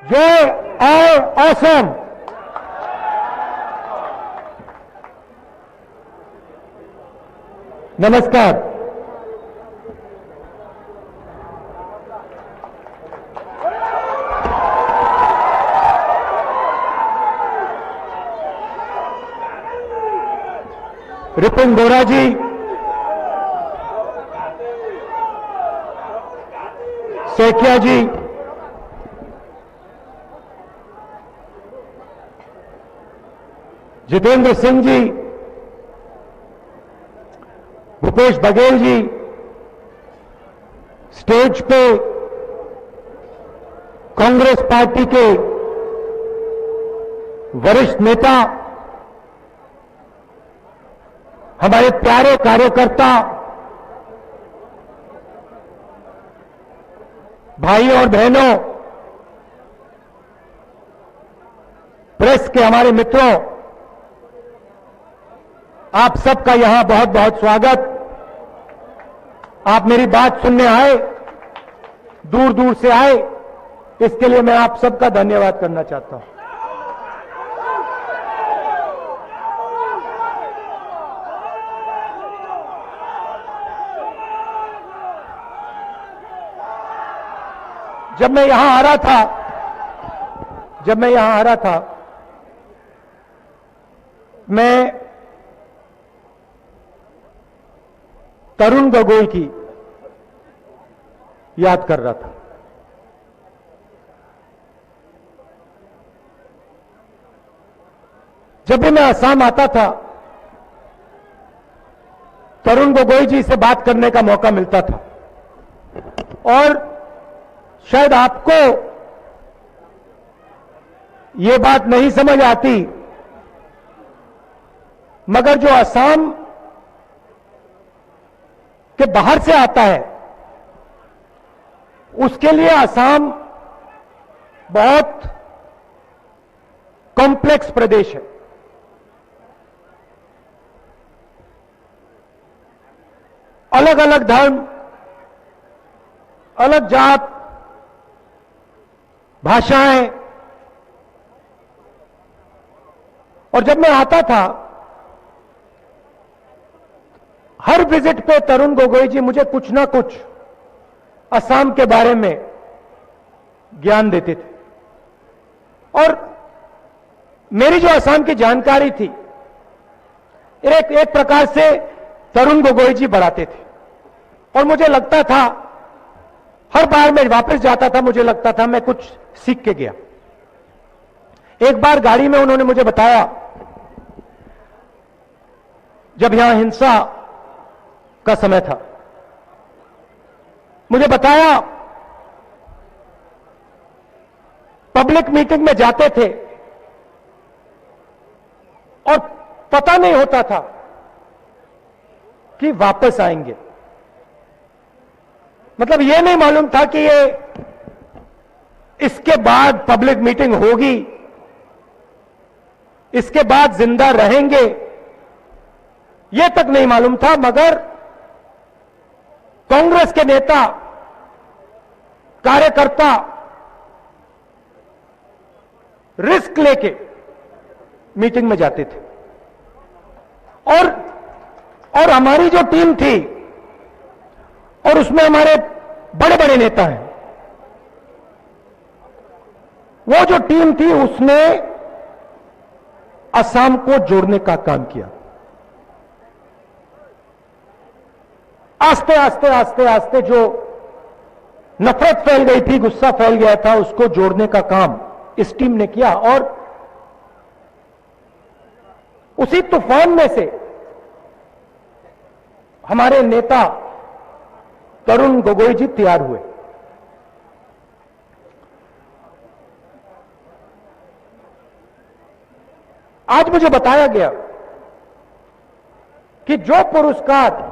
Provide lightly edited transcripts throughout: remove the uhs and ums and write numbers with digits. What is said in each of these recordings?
जय और असम। नमस्कार। रिपुन बोरा जी, सेकिया जी, जितेंद्र सिंह जी, भूपेश बघेल जी, स्टेज पे कांग्रेस पार्टी के वरिष्ठ नेता, हमारे प्यारे कार्यकर्ता, भाई और बहनों, प्रेस के हमारे मित्रों, आप सबका यहां बहुत बहुत स्वागत। आप मेरी बात सुनने आए, दूर दूर से आए, इसके लिए मैं आप सबका धन्यवाद करना चाहता हूं। जब मैं यहां आ रहा था, मैं तरुण गोगोई की याद कर रहा था। जब भी मैं असम आता था, तरुण गोगोई जी से बात करने का मौका मिलता था। और शायद आपको ये बात नहीं समझ आती, मगर जो असम के बाहर से आता है, उसके लिए असम बहुत कॉम्प्लेक्स प्रदेश है। अलग अलग धर्म, अलग जात, भाषाएं। और जब मैं आता था, हर विजिट पे तरुण गोगोई जी मुझे कुछ ना कुछ असम के बारे में ज्ञान देते थे। और मेरी जो असम की जानकारी थी, एक प्रकार से तरुण गोगोई जी बढ़ाते थे। और मुझे लगता था, हर बार मैं वापस जाता था, मुझे लगता था मैं कुछ सीख के गया। एक बार गाड़ी में उन्होंने मुझे बताया, जब यहां हिंसा का समय था, मुझे बताया पब्लिक मीटिंग में जाते थे और पता नहीं होता था कि वापस आएंगे। मतलब यह नहीं मालूम था कि ये इसके बाद पब्लिक मीटिंग होगी, इसके बाद जिंदा रहेंगे, यह तक नहीं मालूम था। मगर कांग्रेस के नेता, कार्यकर्ता रिस्क लेके मीटिंग में जाते थे। और हमारी जो टीम थी, और उसमें हमारे बड़े बड़े नेता हैं, वो जो टीम थी उसने असम को जोड़ने का काम किया। आस्ते आस्ते आस्ते आस्ते जो नफरत फैल गई थी, गुस्सा फैल गया था, उसको जोड़ने का काम इस टीम ने किया। और उसी तूफान में से हमारे नेता तरुण गोगोई जी तैयार हुए। आज मुझे बताया गया कि जो पुरस्कार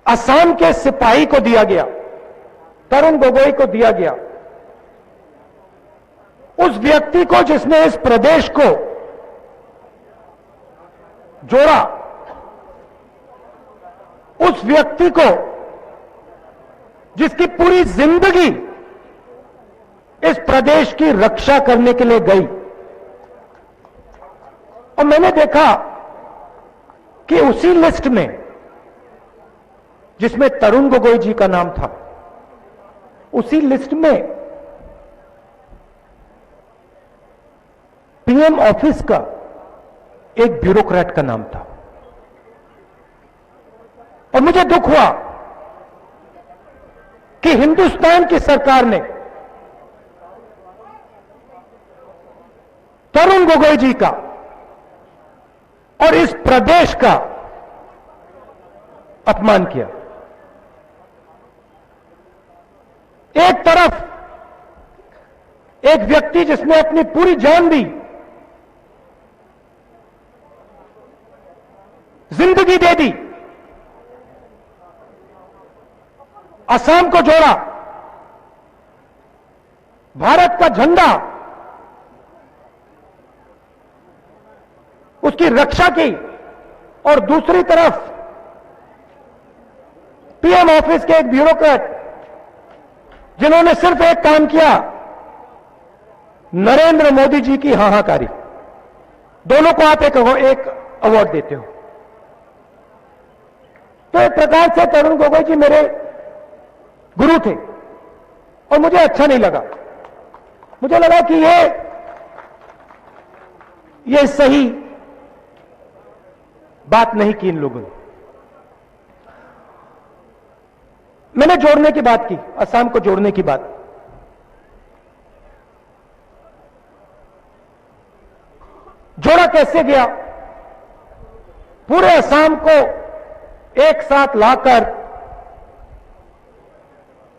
असम के सिपाही को दिया गया, तरुण गोगोई को दिया गया, उस व्यक्ति को जिसने इस प्रदेश को जोड़ा, उस व्यक्ति को जिसकी पूरी जिंदगी इस प्रदेश की रक्षा करने के लिए गई, और मैंने देखा कि उसी लिस्ट में जिसमें तरुण गोगोई जी का नाम था, उसी लिस्ट में पीएम ऑफिस का एक ब्यूरोक्रेट का नाम था। और मुझे दुख हुआ कि हिंदुस्तान की सरकार ने तरुण गोगोई जी का और इस प्रदेश का अपमान किया। एक तरफ एक व्यक्ति जिसने अपनी पूरी जान दी, जिंदगी दे दी, असम को जोड़ा, भारत का झंडा, उसकी रक्षा की, और दूसरी तरफ पीएम ऑफिस के एक ब्यूरोक्रेट जिन्होंने सिर्फ एक काम किया, नरेंद्र मोदी जी की हाहाकारी। दोनों को आप एक अवार्ड देते हो। तो एक प्रकार से तरुण गोगोई जी मेरे गुरु थे और मुझे अच्छा नहीं लगा। मुझे लगा कि ये सही बात नहीं की इन लोगों ने। मैंने जोड़ने की बात की, असम को जोड़ने की बात। जोड़ा कैसे गया? पूरे असम को एक साथ लाकर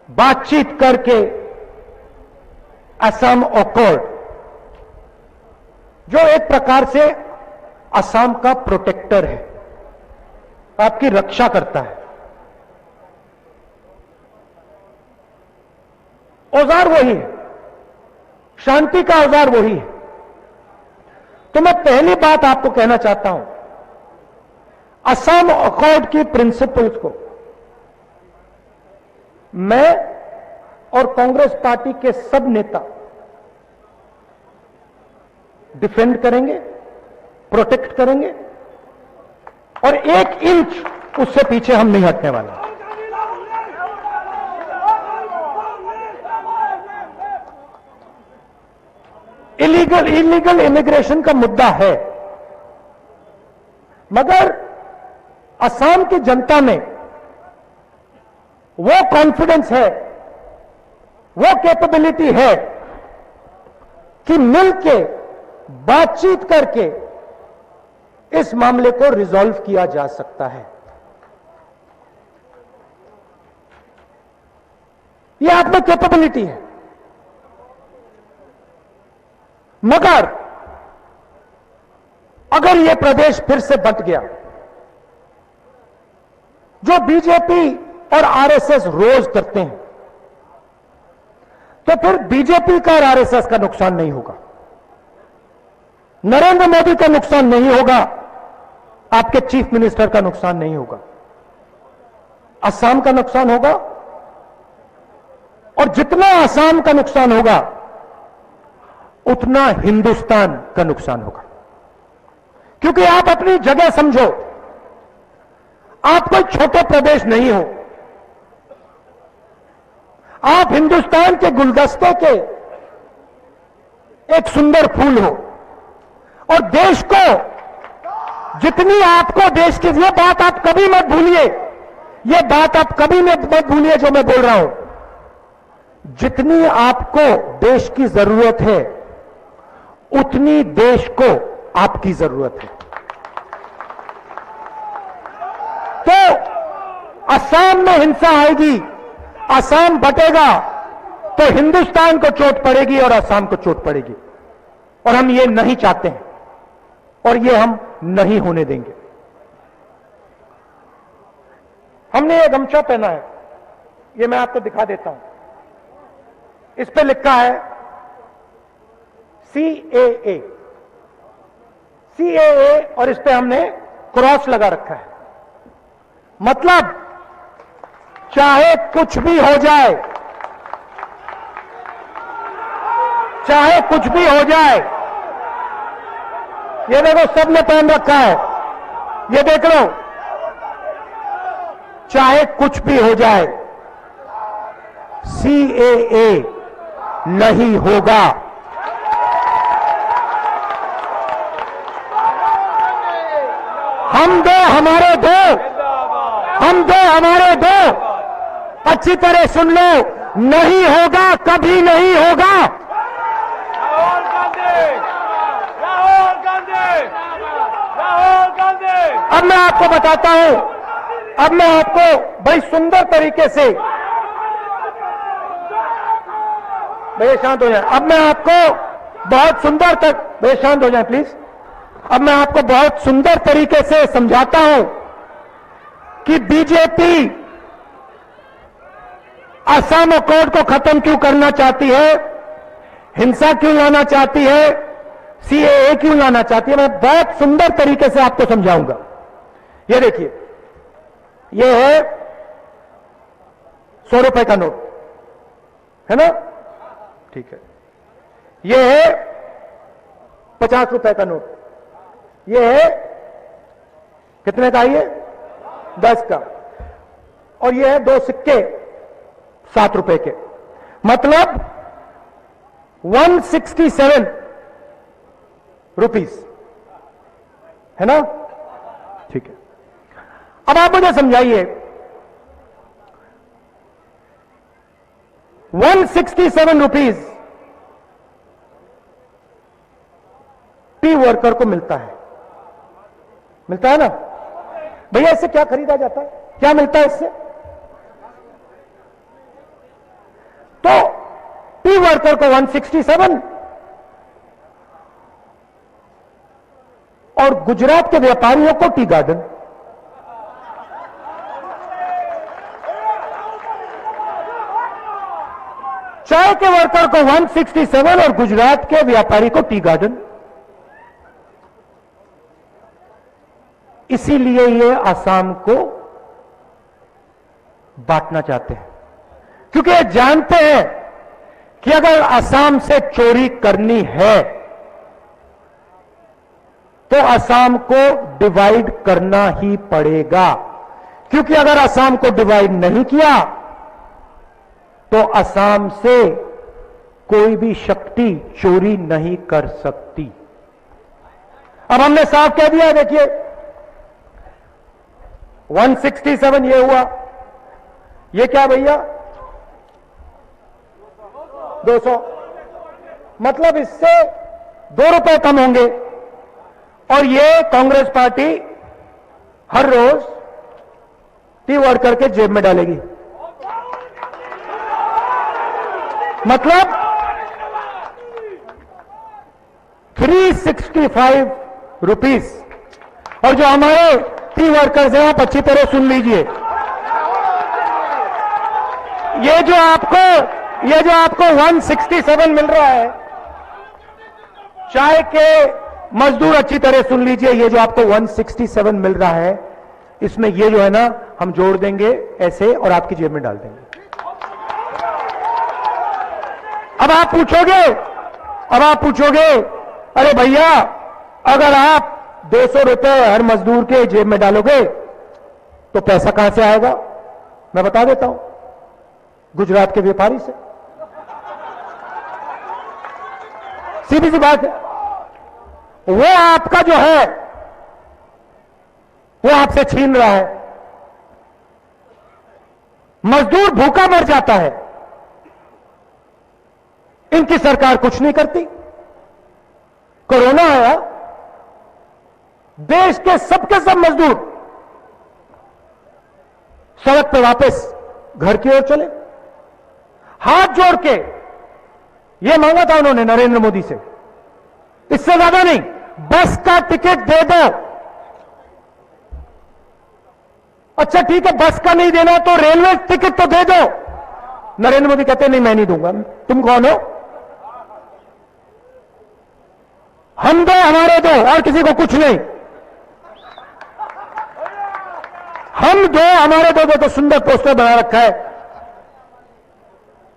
बातचीत करके असम अकॉर्ड, जो एक प्रकार से असम का प्रोटेक्टर है, आपकी रक्षा करता है। औजार वही है, शांति का औजार वही है। तो मैं पहली बात आपको कहना चाहता हूं, असम अकॉर्ड की प्रिंसिपल्स को मैं और कांग्रेस पार्टी के सब नेता डिफेंड करेंगे, प्रोटेक्ट करेंगे, और 1 इंच उससे पीछे हम नहीं हटने वाले। इलीगल इमिग्रेशन का मुद्दा है, मगर असम की जनता में वो कॉन्फिडेंस है, वो कैपेबिलिटी है कि मिलके बातचीत करके इस मामले को रिजॉल्व किया जा सकता है। यह आप में कैपेबिलिटी है। मगर अगर यह प्रदेश फिर से बंट गया, जो बीजेपी और आरएसएस रोज करते हैं, तो फिर बीजेपी का और आरएसएस का नुकसान नहीं होगा, नरेंद्र मोदी का नुकसान नहीं होगा, आपके चीफ मिनिस्टर का नुकसान नहीं होगा, असम का नुकसान होगा। और जितना असम का नुकसान होगा उतना हिंदुस्तान का नुकसान होगा। क्योंकि आप अपनी जगह समझो, आप कोई छोटे प्रदेश नहीं हो, आप हिंदुस्तान के गुलदस्ते के एक सुंदर फूल हो, और देश को जितनी आपको देश की, ये बात आप कभी मत भूलिए, ये बात आप कभी मत भूलिए जो मैं बोल रहा हूं, जितनी आपको देश की जरूरत है उतनी देश को आपकी जरूरत है। तो असम में हिंसा आएगी, असम बटेगा तो हिंदुस्तान को चोट पड़ेगी और असम को चोट पड़ेगी, और हम ये नहीं चाहते हैं और ये हम नहीं होने देंगे। हमने ये गमछा पहना है, ये मैं आपको दिखा देता हूं। इस पे लिखा है CAA, CAA, और इस पे हमने क्रॉस लगा रखा है। मतलब चाहे कुछ भी हो जाए, चाहे कुछ भी हो जाए, ये देखो सबने पहन रखा है, ये देख लो, चाहे कुछ भी हो जाए सीएए नहीं होगा। हम दो हमारे दो, हम दो हमारे दो, अच्छी तरह सुन लो, नहीं होगा, कभी नहीं होगा। राहुल गांधी, राहुल गांधी, राहुल गांधी। अब मैं आपको बताता हूं, अब मैं आपको बड़ी सुंदर तरीके से, भैया शांत हो जाए, अब मैं आपको बहुत सुंदर तक, भैया शांत हो जाए प्लीज, अब मैं आपको बहुत सुंदर तरीके से समझाता हूं कि बीजेपी असम अकॉर्ड को खत्म क्यों करना चाहती है, हिंसा क्यों लाना चाहती है, सीएए क्यों लाना चाहती है। मैं बहुत सुंदर तरीके से आपको समझाऊंगा। ये देखिए, ये है 100 रुपए का नोट, है ना, ठीक है। ये है 50 रुपए का नोट, ये है कितने का, ये 10 का, और ये है 2 सिक्के 7 रुपए के, मतलब 167 रुपीस, है ना, ठीक है। अब आप मुझे समझाइए, 167 रुपीस टी वर्कर को मिलता है ना भैया, इससे क्या खरीदा जाता है, क्या मिलता है इससे? तो टी वर्कर को 167 और गुजरात के व्यापारियों को टी गार्डन। चाय के वर्कर को 167 और गुजरात के व्यापारी को टी गार्डन। इसीलिए ये आसाम को बांटना चाहते हैं, क्योंकि ये जानते हैं कि अगर आसाम से चोरी करनी है तो आसाम को डिवाइड करना ही पड़ेगा, क्योंकि अगर आसाम को डिवाइड नहीं किया तो आसाम से कोई भी शक्ति चोरी नहीं कर सकती। अब हमने साफ कह दिया, देखिए 167 ये हुआ, ये क्या भैया 200, मतलब इससे 2 रुपए कम होंगे, और ये कांग्रेस पार्टी हर रोज टी वर्कर के जेब में डालेगी, मतलब 365 रुपीस। और जो हमारे टी वर्कर्स हैं, आप अच्छी तरह सुन लीजिए, ये जो आपको 167 मिल रहा है, चाय के मजदूर अच्छी तरह सुन लीजिए, ये जो आपको 167 मिल रहा है, इसमें ये जो है ना, हम जोड़ देंगे ऐसे और आपकी जेब में डाल देंगे। अब आप पूछोगे अरे भैया, अगर आप 200 रुपए हर मजदूर के जेब में डालोगे तो पैसा कहां से आएगा? मैं बता देता हूं, गुजरात के व्यापारी से। सीधी सी बात है, वो आपका जो है वो आपसे छीन रहा है। मजदूर भूखा मर जाता है, इनकी सरकार कुछ नहीं करती। कोरोना आया, देश के सबके सब मजदूर सड़क पर वापस घर की ओर चले, हाथ जोड़ के ये मांगा था उन्होंने नरेंद्र मोदी से, इससे ज्यादा नहीं, बस का टिकट दे दो। अच्छा ठीक है, बस का नहीं देना तो रेलवे टिकट तो दे दो। नरेंद्र मोदी कहते नहीं, मैं नहीं दूंगा। तुम कौन हो? हम दो हमारे दो, और किसी को कुछ नहीं। हम दो हमारे दो, तो सुंदर पोस्टर बना रखा है,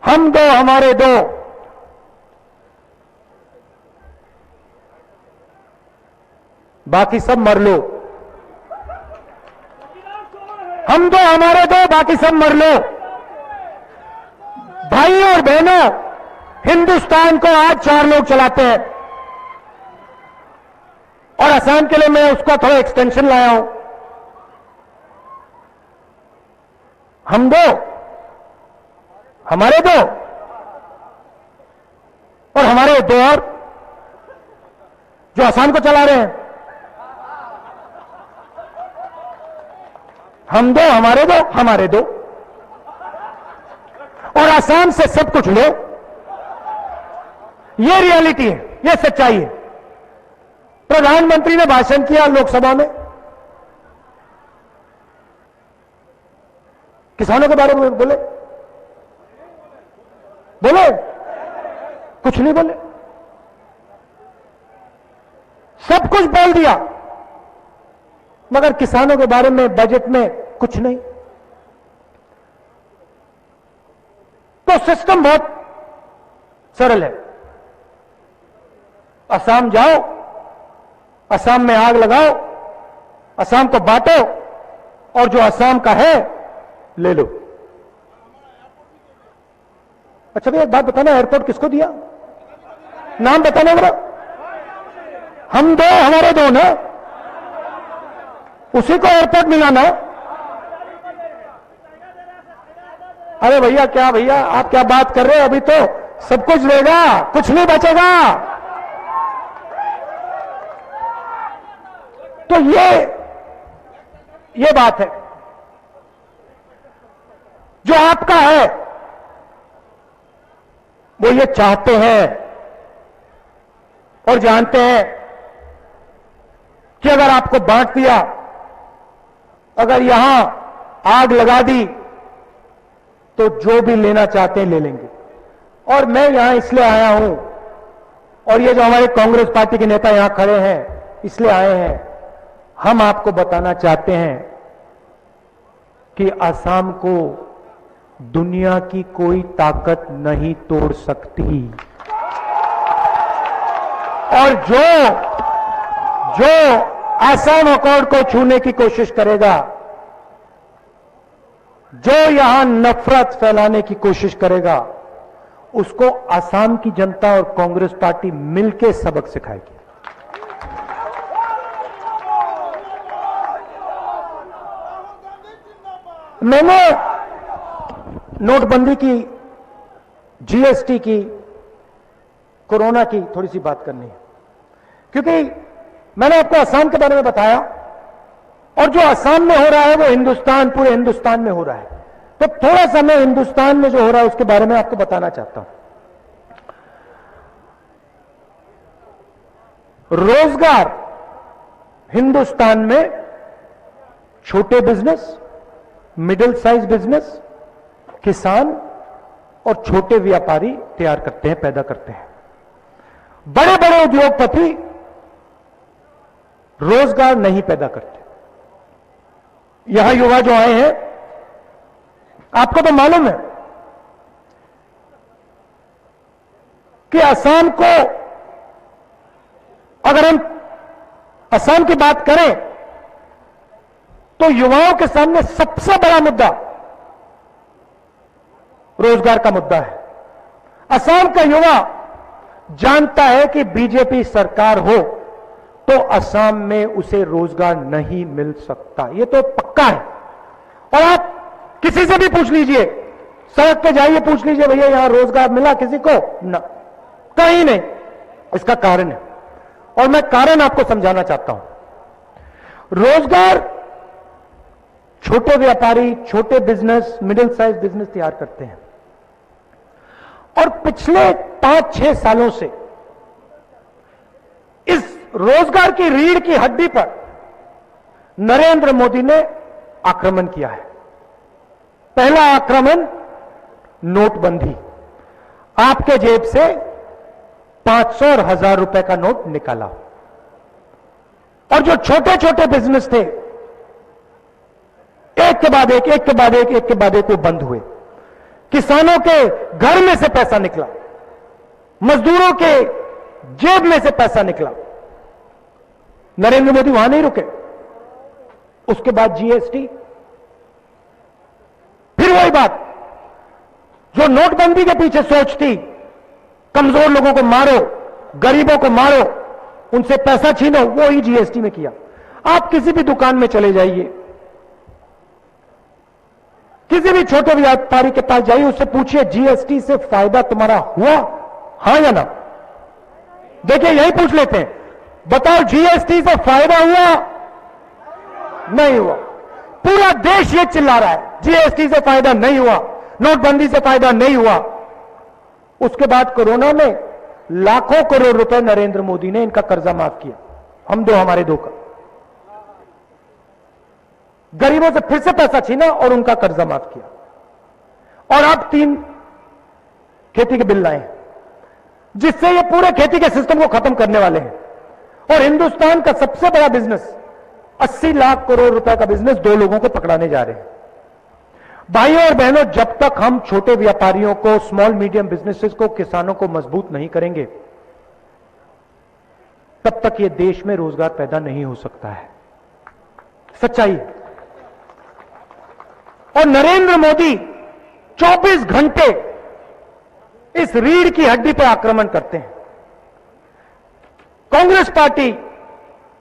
हम दो हमारे दो। बाकी सब मर लो। हम दो हमारे दो, बाकी सब मर लो। भाई और बहनों, हिंदुस्तान को आज 4 लोग चलाते हैं, और असम के लिए मैं उसका थोड़ा एक्सटेंशन लाया हूं। हम दो हमारे दो, और हमारे दो और जो असम को चला रहे हैं। हम दो हमारे दो, और असम से सब कुछ लो। ये रियलिटी है, ये सच्चाई है। प्रधानमंत्री ने भाषण किया लोकसभा में, किसानों के बारे में बोले, कुछ नहीं बोले, सब कुछ बोल दिया, मगर किसानों के बारे में बजट में कुछ नहीं। तो सिस्टम बहुत सरल है। असम जाओ, असम में आग लगाओ, असम को बांटो, और जो असम का है ले लो। अच्छा भैया एक बात बताना, एयरपोर्ट किसको दिया? नाम बताना जरा। हम दो हमारे दो ना, उसी को एयरपोर्ट मिला ना। अरे भैया क्या भैया आप क्या बात कर रहे हो? अभी तो सब कुछ देगा, कुछ नहीं बचेगा। तो ये बात है। जो आपका है वो ये चाहते हैं और जानते हैं कि अगर आपको बांट दिया, अगर यहां आग लगा दी, तो जो भी लेना चाहते हैं ले लेंगे। और मैं यहां इसलिए आया हूं, और ये जो हमारे कांग्रेस पार्टी के नेता यहां खड़े हैं इसलिए आए हैं, हम आपको बताना चाहते हैं कि असम को दुनिया की कोई ताकत नहीं तोड़ सकती। और जो असम अकॉर्ड को छूने की कोशिश करेगा, जो यहां नफरत फैलाने की कोशिश करेगा, उसको असम की जनता और कांग्रेस पार्टी मिलकर सबक सिखाएगी। मैंने नोटबंदी की, जीएसटी की, कोरोना की थोड़ी सी बात करनी है, क्योंकि मैंने आपको असम के बारे में बताया, और जो असम में हो रहा है वो हिंदुस्तान, पूरे हिंदुस्तान में हो रहा है। तो थोड़ा सा मैं हिंदुस्तान में जो हो रहा है उसके बारे में आपको बताना चाहता हूं। रोजगार हिंदुस्तान में छोटे बिजनेस, मिडिल साइज बिजनेस, किसान और छोटे व्यापारी तैयार करते हैं, पैदा करते हैं। बड़े बड़े उद्योगपति रोजगार नहीं पैदा करते। यहां युवा जो आए हैं, आपको तो मालूम है कि असम को, अगर हम असम की बात करें तो युवाओं के सामने सबसे बड़ा मुद्दा रोजगार का मुद्दा है। असम का युवा जानता है कि बीजेपी सरकार हो तो असम में उसे रोजगार नहीं मिल सकता, यह तो पक्का है। और आप किसी से भी पूछ लीजिए, सड़क पे जाइए, पूछ लीजिए भैया यहां रोजगार मिला किसी को? ना, कहीं नहीं। इसका कारण है, और मैं कारण आपको समझाना चाहता हूं। रोजगार छोटे व्यापारी, छोटे बिजनेस, मिडिल साइज बिजनेस तैयार करते हैं। और पिछले 5-6 सालों से इस रोजगार की रीढ़ की हड्डी पर नरेंद्र मोदी ने आक्रमण किया है। पहला आक्रमण नोटबंदी, आपके जेब से 500 और 1000 रुपए का नोट निकाला, और जो छोटे छोटे बिजनेस थे एक के बाद एक के बाद एक के बाद एक वो बंद हुए। किसानों के घर में से पैसा निकला, मजदूरों के जेब में से पैसा निकला। नरेंद्र मोदी वहां नहीं रुके। उसके बाद जीएसटी, फिर वही बात जो नोटबंदी के पीछे सोच थी, कमजोर लोगों को मारो, गरीबों को मारो, उनसे पैसा छीनो, वो ही जीएसटी में किया। आप किसी भी दुकान में चले जाइए, किसी भी छोटे व्यापारी के पास जाइए, उससे पूछिए जीएसटी से फायदा तुम्हारा हुआ, हां या ना? देखिए यही पूछ लेते हैं, बताओ जीएसटी से फायदा हुआ? नहीं हुआ। पूरा देश ये चिल्ला रहा है जीएसटी से फायदा नहीं हुआ, नोटबंदी से फायदा नहीं हुआ। उसके बाद कोरोना में लाखों करोड़ रुपए नरेंद्र मोदी ने इनका कर्जा माफ किया, हम दो हमारे दो का। गरीबों से फिर से पैसा छीना और उनका कर्जा माफ किया। और अब 3 खेती के बिल लाए जिससे ये पूरे खेती के सिस्टम को खत्म करने वाले हैं। और हिंदुस्तान का सबसे बड़ा बिजनेस 80 लाख करोड़ रुपए का बिजनेस 2 लोगों को पकड़ाने जा रहे हैं। भाइयों और बहनों, जब तक हम छोटे व्यापारियों को, स्मॉल मीडियम बिजनेसेस को, किसानों को मजबूत नहीं करेंगे, तब तक ये देश में रोजगार पैदा नहीं हो सकता है। सच्चाई। और नरेंद्र मोदी 24 घंटे इस रीढ़ की हड्डी पर आक्रमण करते हैं। कांग्रेस पार्टी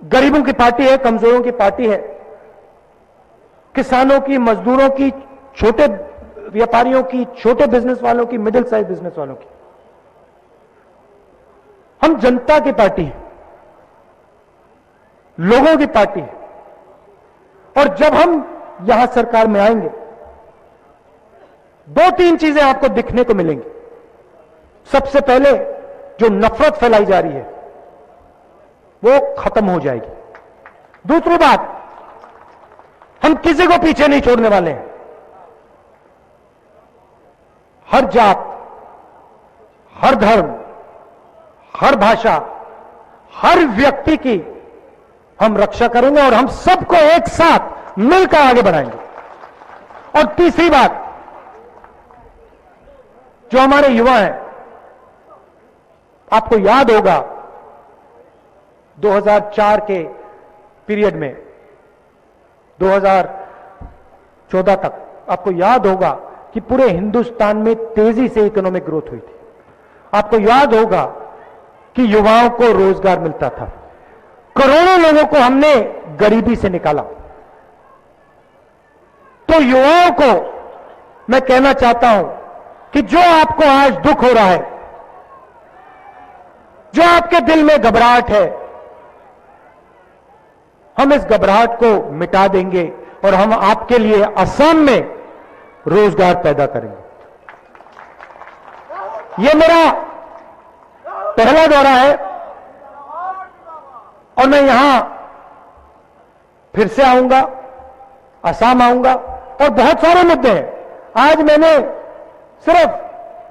गरीबों की पार्टी है, कमजोरों की पार्टी है, किसानों की, मजदूरों की, छोटे व्यापारियों की, छोटे बिजनेस वालों की, मिडिल साइज बिजनेस वालों की। हम जनता की पार्टी है, लोगों की पार्टी है। और जब हम यहां सरकार में आएंगे, 2-3 चीजें आपको दिखने को मिलेंगी। सबसे पहले जो नफरत फैलाई जा रही है वो खत्म हो जाएगी। दूसरी बात, हम किसी को पीछे नहीं छोड़ने वाले हैं। हर जात, हर धर्म, हर भाषा, हर व्यक्ति की हम रक्षा करेंगे और हम सबको एक साथ मिलकर आगे बढ़ाएंगे। और तीसरी बात, जो हमारे युवा हैं, आपको याद होगा 2004 के पीरियड में 2014 तक आपको याद होगा कि पूरे हिंदुस्तान में तेजी से इकोनॉमिक ग्रोथ हुई थी। आपको याद होगा कि युवाओं को रोजगार मिलता था, करोड़ों लोगों को हमने गरीबी से निकाला। तो युवाओं को मैं कहना चाहता हूं कि जो आपको आज दुख हो रहा है, जो आपके दिल में घबराहट है, हम इस घबराहट को मिटा देंगे और हम आपके लिए असम में रोजगार पैदा करेंगे। यह मेरा पहला दौरा है और मैं यहां फिर से आऊंगा, असम आऊंगा और बहुत सारे मुद्दे हैं। आज मैंने सिर्फ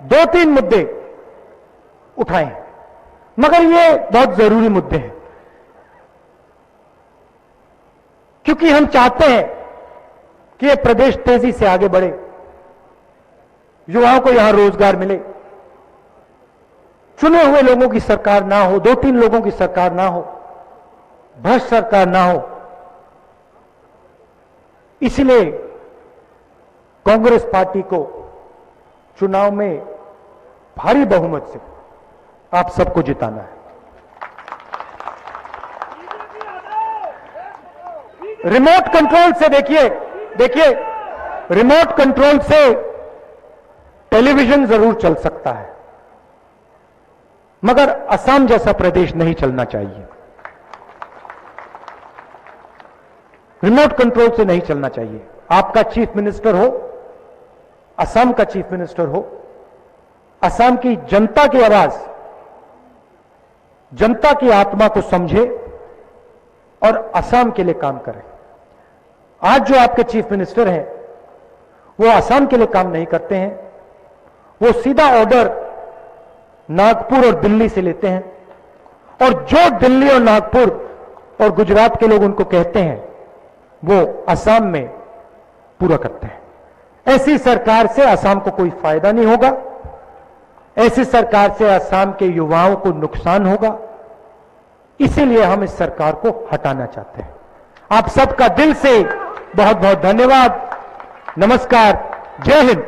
2-3 मुद्दे उठाए हैं, मगर ये बहुत जरूरी मुद्दे हैं, क्योंकि हम चाहते हैं कि ये प्रदेश तेजी से आगे बढ़े, युवाओं को यहां रोजगार मिले, चुने हुए लोगों की सरकार ना हो, 2-3 लोगों की सरकार ना हो, भ्रष्ट सरकार ना हो। इसलिए कांग्रेस पार्टी को चुनाव में भारी बहुमत से आप सबको जिताना है। रिमोट कंट्रोल से देखिए रिमोट कंट्रोल से टेलीविजन जरूर चल सकता है, मगर असम जैसा प्रदेश नहीं चलना चाहिए। रिमोट कंट्रोल से नहीं चलना चाहिए। आपका चीफ मिनिस्टर हो, असम का चीफ मिनिस्टर हो, असम की जनता की आवाज, जनता की आत्मा को समझे और असम के लिए काम करें। आज जो आपके चीफ मिनिस्टर हैं वो असम के लिए काम नहीं करते हैं, वो सीधा ऑर्डर नागपुर और दिल्ली से लेते हैं, और जो दिल्ली और नागपुर और गुजरात के लोग उनको कहते हैं वो असम में पूरा करते हैं। ऐसी सरकार से असम को कोई फायदा नहीं होगा, ऐसी सरकार से असम के युवाओं को नुकसान होगा, इसीलिए हम इस सरकार को हटाना चाहते हैं। आप सबका दिल से बहुत बहुत धन्यवाद। नमस्कार, जय हिंद।